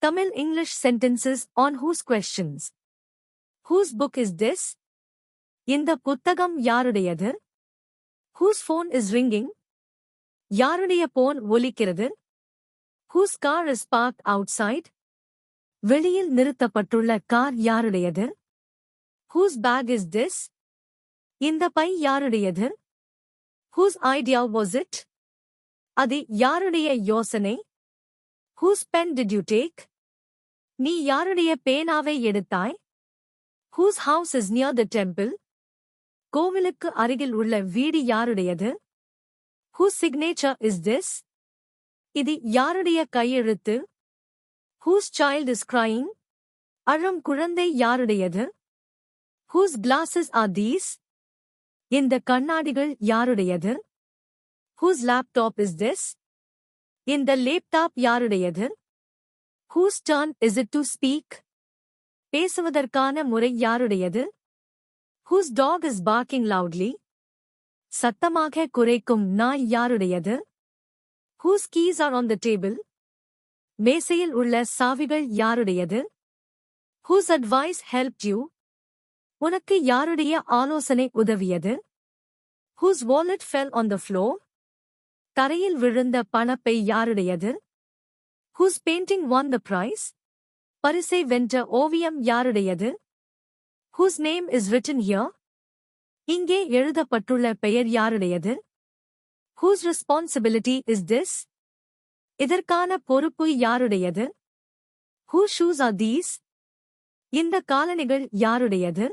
Tamil English sentences on whose questions. Whose book is this? இந்த புத்தகம் யாருடையது? Whose phone is ringing? யாருடைய phone ஒலிக்கிறது? Whose car is parked outside? வெளியில் நிறுத்தப்பட்டுள்ள car யாருடையது? Whose bag is this? இந்த by யாருடையது? Whose idea was it? அது யாருடைய யோசனை? Whose pen did you take? நீ யாருடைய பேனாவை எடுத்தாய்? Whose house is near the temple? கோவிலுக்கு அருகில் உள்ள வீடு யாருடையது? Whose signature is this? இது யாருடைய கையெழுத்து? Whose child is crying? அழும் குழந்தை யாருடையது? Whose glasses are these? இந்த கண்ணாடிகள் யாருடையது? Whose laptop is this? இந்த லேப்டாப் யாருடையது? Whose turn is it to speak? பேசுவதற்கான முறை யாருடையது? Whose dog is barking loudly? சத்தமாக குரைக்கும் நாய் யாருடையது? Whose keys are on the table? மேசையில் உள்ள சாவிகள் யாருடையது? Whose advice helped you? உனக்கு யாருடைய ஆலோசனை உதவியது? Whose wallet fell on the floor? தரையில் விழுந்த பணப்பை யாருடையது? Whose painting won the prize? பரிசை வென்ற ஓவியம் யாருடையது? Whose name is written here? இங்கே எழுதப்பட்டுள்ள பெயர் யாருடையது? Whose responsibility is this? இதற்கான பொறுப்பு யாருடையது? Whose shoes are these? இந்த காலணிகள் யாருடையது?